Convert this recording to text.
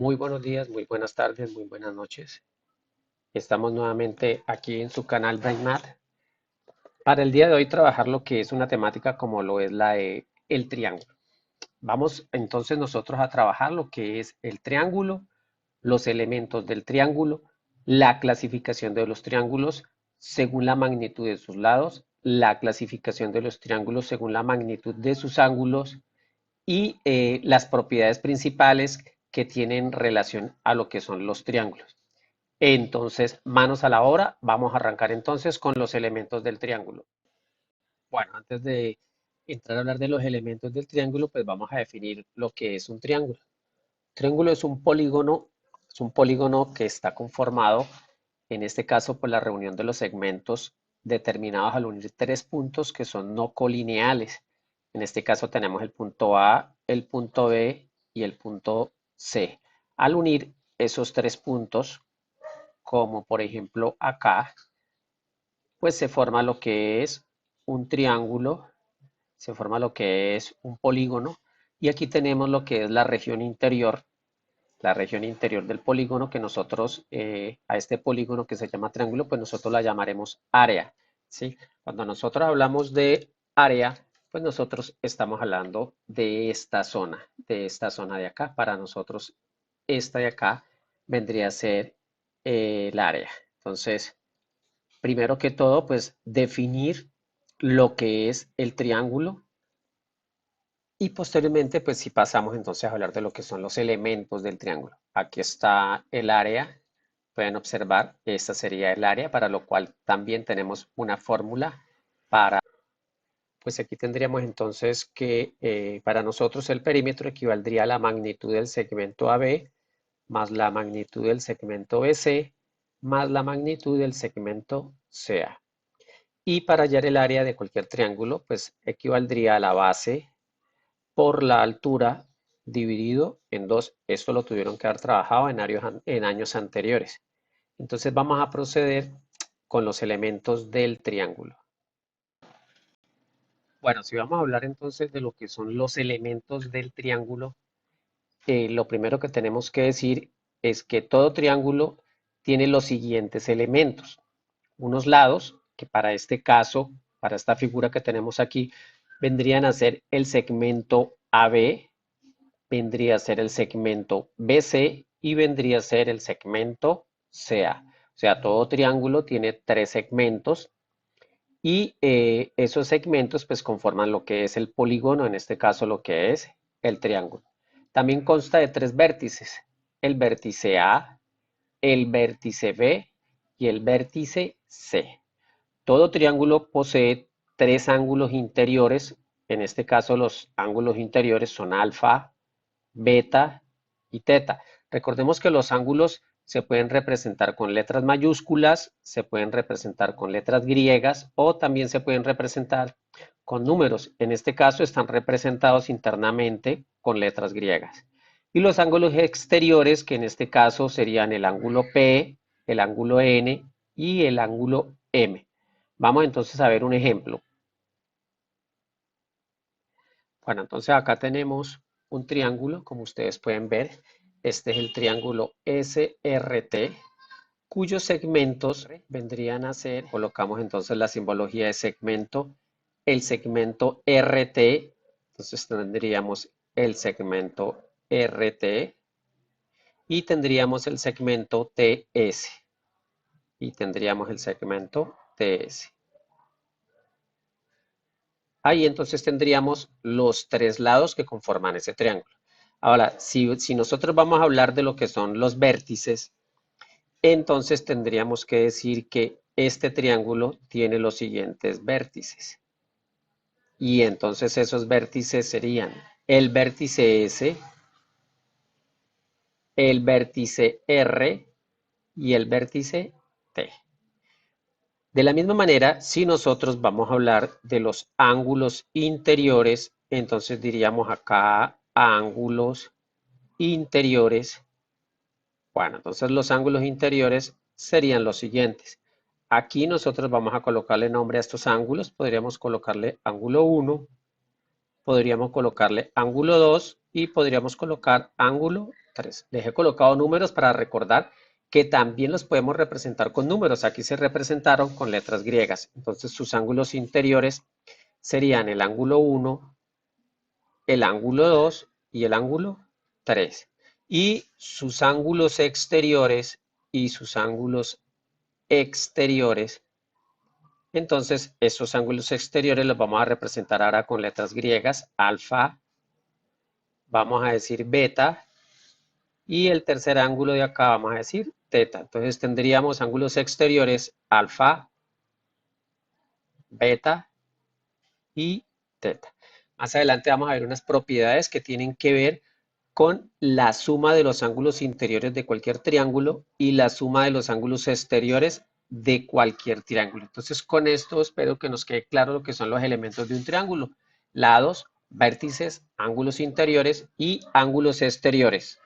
Muy buenos días, muy buenas tardes, muy buenas noches. Estamos nuevamente aquí en su canal BrainMath para el día de hoy trabajar lo que es una temática como lo es la de el triángulo. Vamos entonces nosotros a trabajar lo que es el triángulo, los elementos del triángulo, la clasificación de los triángulos según la magnitud de sus lados, la clasificación de los triángulos según la magnitud de sus ángulos y las propiedades principales que tienen relación a lo que son los triángulos. Entonces, manos a la obra, vamos a arrancar entonces con los elementos del triángulo. Bueno, antes de entrar a hablar de los elementos del triángulo, pues vamos a definir lo que es un triángulo. Triángulo es un polígono que está conformado, en este caso, por la reunión de los segmentos determinados al unir tres puntos que son no colineales. En este caso tenemos el punto A, el punto B y el punto C. Al unir esos tres puntos, como por ejemplo acá, pues se forma lo que es un triángulo, se forma lo que es un polígono, y aquí tenemos lo que es la región interior del polígono que nosotros, a este polígono que se llama triángulo, pues nosotros la llamaremos área, ¿sí? Cuando nosotros hablamos de área, pues nosotros estamos hablando de esta zona de acá. Para nosotros, esta de acá vendría a ser el área. Entonces, primero que todo, pues definir lo que es el triángulo y posteriormente, pues si pasamos entonces a hablar de lo que son los elementos del triángulo. Aquí está el área, pueden observar, esta sería el área, para lo cual también tenemos una fórmula para, pues aquí tendríamos entonces que para nosotros el perímetro equivaldría a la magnitud del segmento AB más la magnitud del segmento BC más la magnitud del segmento CA. Y para hallar el área de cualquier triángulo, pues equivaldría a la base por la altura dividido en 2. Esto lo tuvieron que haber trabajado en años anteriores. Entonces vamos a proceder con los elementos del triángulo. Bueno, si vamos a hablar entonces de lo que son los elementos del triángulo, lo primero que tenemos que decir es que todo triángulo tiene los siguientes elementos. Unos lados, que para este caso, para esta figura que tenemos aquí, vendrían a ser el segmento AB, vendría a ser el segmento BC y vendría a ser el segmento CA. O sea, todo triángulo tiene tres segmentos y esos segmentos pues conforman lo que es el polígono, en este caso lo que es el triángulo. También consta de tres vértices, el vértice A, el vértice B y el vértice C. Todo triángulo posee tres ángulos interiores, en este caso los ángulos interiores son alfa, beta y teta. Recordemos que los ángulos se pueden representar con letras mayúsculas, se pueden representar con letras griegas o también se pueden representar con números. En este caso están representados internamente con letras griegas. Y los ángulos exteriores, que en este caso serían el ángulo P, el ángulo N y el ángulo M. Vamos entonces a ver un ejemplo. Bueno, entonces acá tenemos un triángulo, como ustedes pueden ver. Este es el triángulo SRT, cuyos segmentos vendrían a ser, colocamos entonces la simbología de segmento, el segmento RT, entonces tendríamos el segmento RT y tendríamos el segmento TS y tendríamos el segmento TS. Ahí entonces tendríamos los tres lados que conforman ese triángulo. Ahora, si nosotros vamos a hablar de lo que son los vértices, entonces tendríamos que decir que este triángulo tiene los siguientes vértices. Y entonces esos vértices serían el vértice S, el vértice R y el vértice T. De la misma manera, si nosotros vamos a hablar de los ángulos interiores, entonces diríamos acá ángulos interiores. Bueno, entonces los ángulos interiores serían los siguientes. Aquí nosotros vamos a colocarle nombre a estos ángulos. Podríamos colocarle ángulo 1, podríamos colocarle ángulo 2 y podríamos colocar ángulo 3. Les he colocado números para recordar que también los podemos representar con números. Aquí se representaron con letras griegas. Entonces sus ángulos interiores serían el ángulo 1, el ángulo 2 y el ángulo 3. Y sus ángulos exteriores y sus ángulos exteriores. Entonces, esos ángulos exteriores los vamos a representar ahora con letras griegas, alfa, vamos a decir beta, y el tercer ángulo de acá vamos a decir teta. Entonces tendríamos ángulos exteriores alfa, beta y teta. Más adelante vamos a ver unas propiedades que tienen que ver con la suma de los ángulos interiores de cualquier triángulo y la suma de los ángulos exteriores de cualquier triángulo. Entonces, con esto espero que nos quede claro lo que son los elementos de un triángulo: lados, vértices, ángulos interiores y ángulos exteriores.